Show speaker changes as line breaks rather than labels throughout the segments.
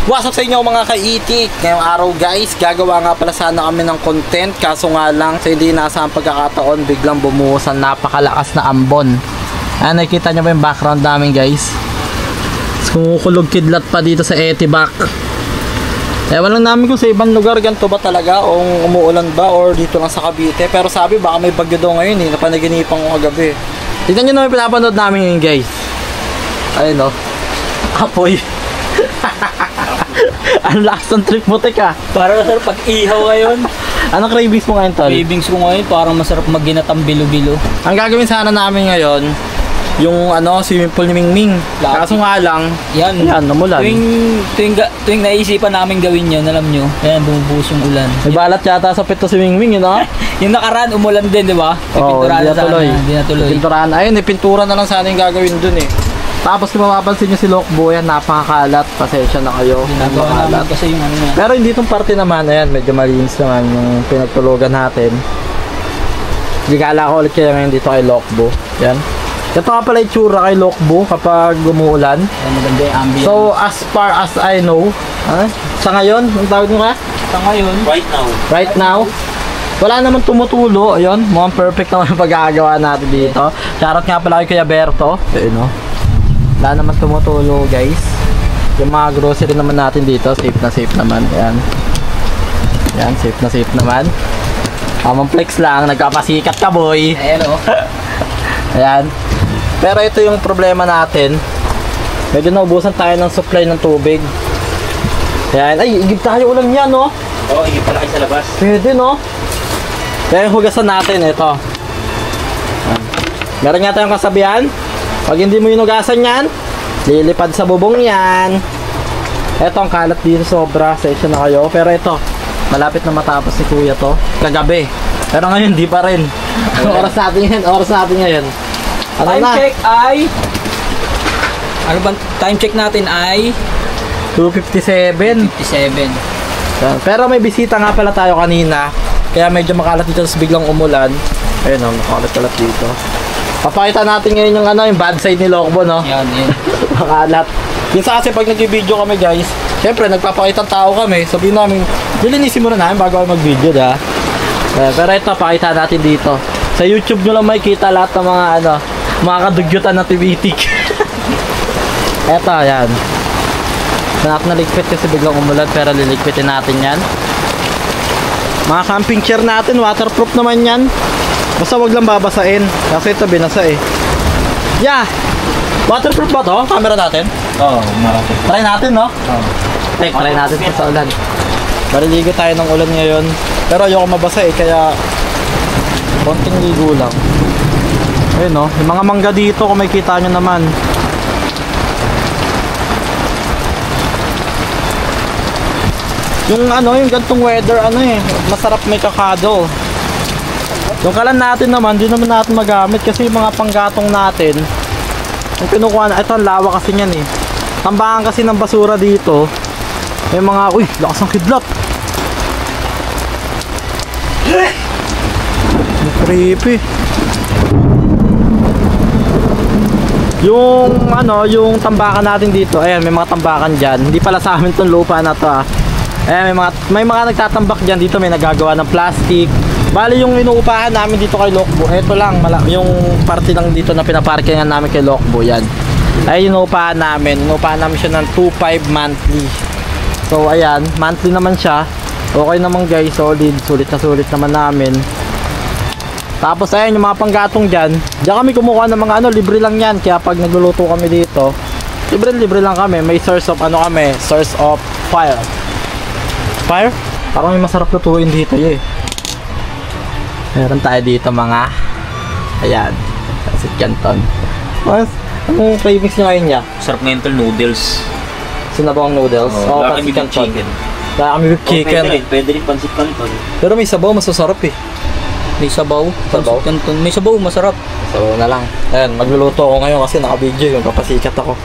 What's up sa inyo mga kaitik? Ngayong araw guys, gagawa nga pala sana kami ng content. Kaso nga lang, sa hindi nasa ang pagkakataon, biglang bumuhos ang napakalakas na ambon. Nakikita nyo ba yung background namin guys? Kumukulog kidlat pa dito sa Etibac. Ewan lang namin kung sa ibang lugar ganito ba talaga, o umuulan ba, or dito lang sa Cavite. Pero sabi baka may bagyo daw ngayon napanaginipan ko kagabi. Tignan nyo naman yung pinapanood namin ngayon guys. Ayun o, apoy. Ang lakas ng trip mo, teka.
Parang masarap pag-ihaw ngayon.
Anong cravings mo ngayon, tol?
Cravings ko ngayon, parang masarap magginatang bilo-bilo.
Ang gagawin sana namin ngayon, yung swimming pool ni Mingming. Kaso nga lang, yan, namulan.
Tuwing naisipan namin gawin yun, alam nyo, ayan, bumubuhos yung ulan.
May balat yata sa pito si Mingming, yun
Yung nakaraan, umulan din, di ba?
Hindi natuloy. Pinturaan. Ayun, pintura na lang sana yung gagawin dun Tapos kung mapapansin nyo si Lokbo, yan, napakakalat. Pasensya na kayo.
Ginagawa namin kasi yung ano yan.
Pero hindi itong parte naman, ayan, medyo malinis naman yung pinagtulugan natin. Gigala ko ulit kaya ngayon dito kay Lokbo. Yan. Ito nga pala yung tsura kay Lokbo kapag umuulan.
Yan, maganda yung ambience.
So, as far as I know, sa ngayon, ang tawag nyo ka?
Sa ngayon,
Right now, wala naman tumutulo. Ayun, mukhang perfect naman ang pag-aagawa natin dito. Shoutout nga pala kay Kuya Berto. Ayun wala naman tumutulo guys. Yung mga grocery naman natin dito, safe na safe naman. Ayan. Ayan, safe na safe naman. Tamang flex lang, nagkapasikat ka boy.
Ayan
Ayan. Pero ito yung problema natin. Medyo naubusan tayo ng supply ng tubig. Ayan, ay, igib tayo ulam yan Oo,
igib pala kayo sa labas.
Pwede Kaya yung hugasan natin, ito. Meron nga tayong kasabihan. Pag hindi mo hinugasan yan, lilipad sa bubong yan. Ito ang kalat dito sobra. Section na kayo. Pero ito, malapit na matapos si kuya to. Kagabi. Pero ngayon, di pa rin. Oras natin ngayon.
Time check ay... Ano ba? Time check natin ay...
2:57.
57.
Pero may bisita nga pala tayo kanina. Kaya medyo makalat dito, tapos biglang umulan. Ayun makalat dito. Papakita natin ngayon yung bad side ni Lokbo,
Yan.
Makalat. Minsan kasi pag nag-video kami guys, syempre nagpapakita tao kami. Sabihin namin, lilinisin muna namin bago ako mag-video, pero ito, pakita natin dito. Sa YouTube nyo lang makikita lahat ng mga kadugyutan na tibitik. Eto, yan. Naligpit kasi biglang umulan, pero liligpitin natin yan. Mga camping chair natin, waterproof naman yan. Basta wag lang babasain. Kasi ito binasa Yeah! Waterproof ba to? Camera natin?
Oo, marami.
Try natin, Try natin sa ulan. Maliligo tayo ng ulan ngayon. Pero ayoko mabasa kaya konting ligo lang. Ayun yung mga mangga dito kung may kita nyo naman. Yung yung gantong weather masarap may kakado. Yung kalan natin naman, di naman natin magamit kasi yung mga panggatong natin, yung kinukuha na, ito ang lawa kasi niyan Tambakan kasi ng basura dito. May mga, uy, lakas ng kidlat. Creepy. Yung tambakan natin dito, ayan, may mga tambakan dyan. Hindi pala sa amin tong lupa na to Ayan, may mga nagtatambak dyan dito, may nagagawa ng plastic. Bali yung inuupahan namin dito kay Lokbo, ito lang, yung parte lang dito na pinaparkingan namin kay Lokbo, yan. Ay inuupahan namin siya ng 2.5 monthly. So ayan, monthly naman siya. Okay naman guys, sulit naman namin. Tapos ayan, yung mga panggatong dyan kami kumukuha ng mga libre lang yan. Kaya pag nagluluto kami dito, libre lang kami. May source of fire. Parang may masarap lutuin dito Meron tayo dito mga ayan, si Canton. Anong cravings nyo ngayon
Sarap ngayon tol, noodles.
Sinabawang noodles?
Kami with chicken.
Kami with chicken.
Pwede rin pansit canton.
Pero may sabaw, masasarap
May sabaw? Pansit canton. May sabaw, masarap.
So na lang. Ayan, magluluto ako ngayon kasi naka-video yung papasikat ako.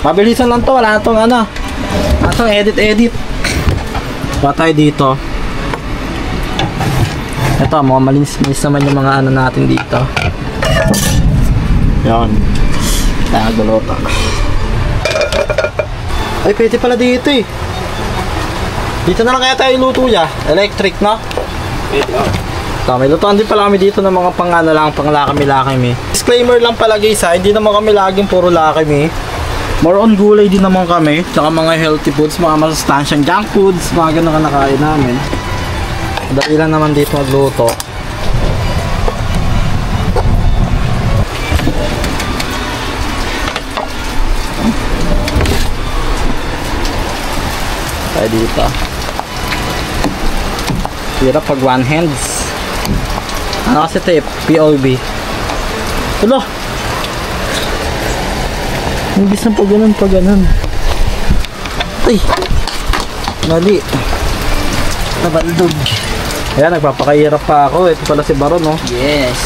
Mabilisan lang to, wala itong edit. Patay dito. Ito, mga malinis naman yung mga natin dito. Yan. Tayo guluto. Ay, pwede pala dito eh. Dito na lang kaya tayo luto ya. Electric, no?
Pwede.
May lutuan din pala kami dito ng mga pang-lakami-lakami. Disclaimer lang pala guys ha, hindi naman kami laging puro lakami. More on gulay din naman kami. Tsaka mga healthy foods, mga masustansyang junk foods, mga ganun ang nakain namin. Dali lang naman dito magluto. Tayo dito. Hirap pag one hands. Ano kasi ito eh? POV. Alo! Imbis na pag ganun. Ay! Mali. Nabaldog. Ayan, nagpapakahirap pa ako. Ito pala si Baron, no?
Yes.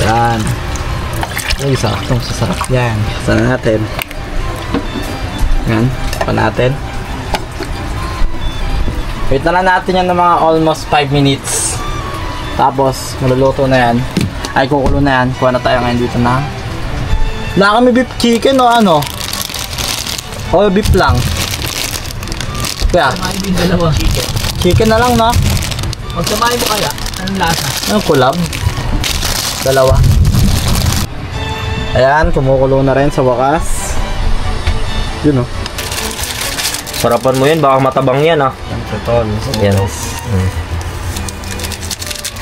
Yan. Ay, saktong sasarap yan. Sana natin. Yan. Pa natin. Wait na lang natin yan ng mga almost 5 minutes. Tapos, maluluto na yan. Ay, kukulo na yan. Kuha na tayo ngayon dito na. Wala kami beef chicken o ano? O beef lang? Kaya?
Samahin mo yung dalawa.
Chicken na lang, no?
Pag samahin mo kaya, anong lasa?
Anong collab? Dalawa. Ayan, kumukulo na rin sa wakas. Yun, no?
Sarapan mo yan, baka matabang yan ah.
Siyempre, tol.
Yan.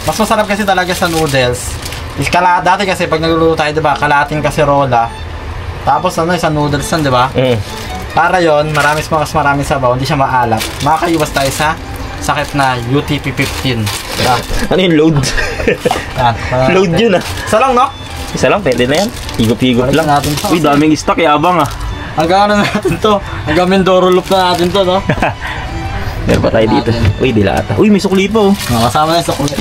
Mas masarap kasi talaga sa noodles. Dati kasi pag nagluluto tayo, diba, kalating kaserola. Tapos ano, isang noodles yan, diba? Para yon, marami sabaw, hindi siya maalat. Makakaiwas tayo sa sakit na UTP 15. Diba?
Ano yung load?
Yan,
Load yun ah.
isa lang, no?
Isa lang, pwede na yan. Higop-higop
Balik
lang.
natin to.
Uy, daming stock, yabang ah.
Hanggang ano natin to? Hanggang Mindoro loop na natin to, no?
Meron pa tayo dito. Uy, dilata. Uy, may sukli pa oh.
Kasama na yung sukli.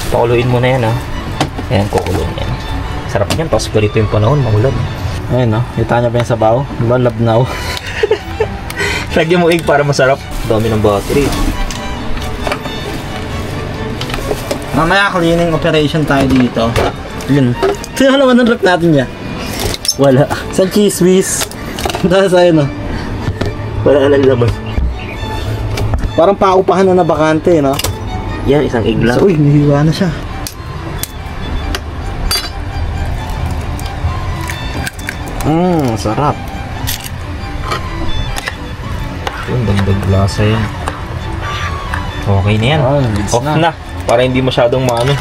Pakuluin mo na yan ah. Ayan, kukulong yan. Sarap yan, tapos ganito yung panahon, maulan.
Ayun, no? Kita niya ba yung sabaw? Diba, labnaw?
Lagyan mo egg para masarap. Dami ng battery.
Mamaya cleaning operation tayo dito. Yun. Sino naman ang rack natin niya?
Wala.
Sa cheese whiz. Dahil sa'yo, no?
Wala lang laman.
Parang paupahan na bakante, no?
Yan, isang egg lang.
So, uy, nahiwa na siya. Sarap.
Yung dagdag lasa yan. Okay na yan. Off na. Para hindi masyadong maano.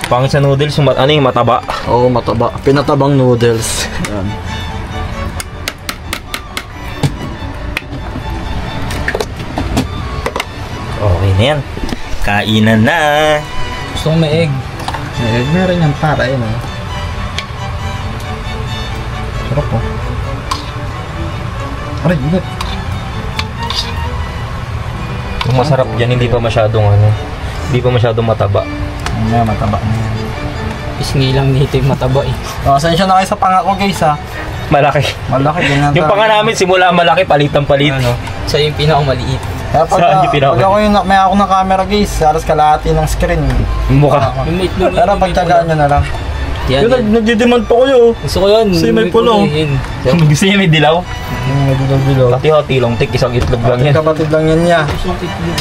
Pangit sa noodles, yung ano yung mataba.
Oo, mataba. Pinatabang noodles. Yan.
Okay na yan. Kainan na.
Gusto ko may egg.
Meron yan para, yun, oh. Sarap, oh. Aray, ingat.
Yung masarap dyan, hindi pa masyadong ano. Hindi pa masyadong mataba.
May mataba na yan.
Pisngi lang nito yung mataba eh.
Oh, sensya na kayo sa pangako, guys, ha.
Malaki.
Malaki, ganyan
Yung panga namin, simula malaki, palitan-palit.
Ano?
So yung pinakamaliit.
Kaya pag,
Saan yung pinaka-
pag ako yung may ako ng camera, guys, alas kalahati ng screen.
Yung mukha.
Yung may itlog.
Pero pagtagaan nyo na lang.
Yan.
Yun, nagdidemand pa kayo.
Gusto ko yun.
Kasi may pulo.
Yun.
Gusto niya may dilaw?
May bilo.
Hati-hati long tik, isang itlog lang yan.
Kapatid lang yan niya.
Gusto kong itlog.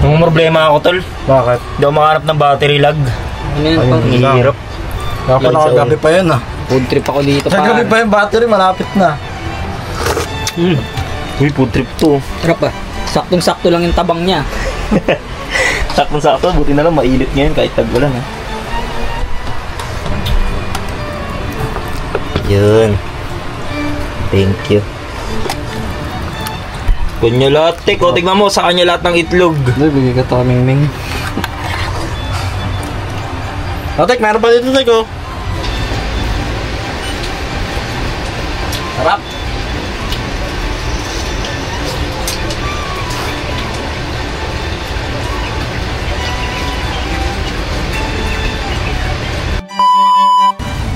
Yung problema ako tol,
Bakit?
hindi ako makahanap ng battery lag.
Ano yan?
Ayun.
Pang
Hirap.
Dapat
Lang sa
nakagabi pa yun, ah.
food trip ako dito pa.
Kagabi pa yung battery, malapit na.
Uy, food trip to.
Sarap ah. Saktong-sakto lang yung tabang niya.
Saktong-sakto, buti na lang mainit ngayon kahit tag-ulan ha. Yun. Thank you. Kunya lahat, Tek. O, tignan mo, sa kanya lahat ng itlog.
Hindi, bigay ka to kaming ming. Tek, meron pa dito, Tek, oh.
Sarap.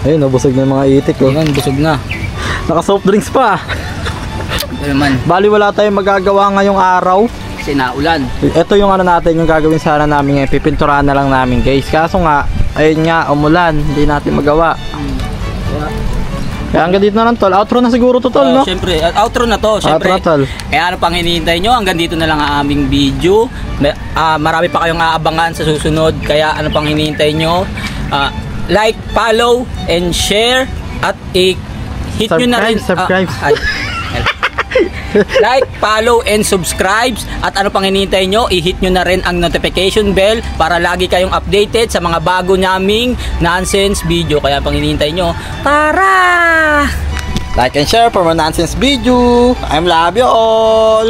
Ayun, nabusog na yung mga itik, oh.
Ayun, busog na.
Naka soft drinks pa.
Ito naman.
Bali, wala tayong magagawa ngayong araw.
Kasi naulan.
Ito yung ano natin, yung gagawin sana namin ngayon. Pipinturahan na lang namin, guys. Kaso nga, ayun nga, umulan. Hindi natin magawa. Kaya hanggang dito na lang tol. Outro na siguro to tol, no?
Siyempre, outro na to. Siyempre,
Outro na, tol.
kaya ano pang hinihintay nyo? Hanggang dito na lang ang aming video. Marami pa kayong aabangan sa susunod. Kaya ano pang hinihintay nyo? Like, follow, and share. At hit nyo na rin.
Subscribe.
Like, follow, and subscribe. At ano pang hinihintay nyo? I-hit nyo na rin ang notification bell para lagi kayong updated sa mga bago naming nonsense video. Kaya pang hinihintay nyo, tara!
Like and share for more nonsense video. I'm love you all.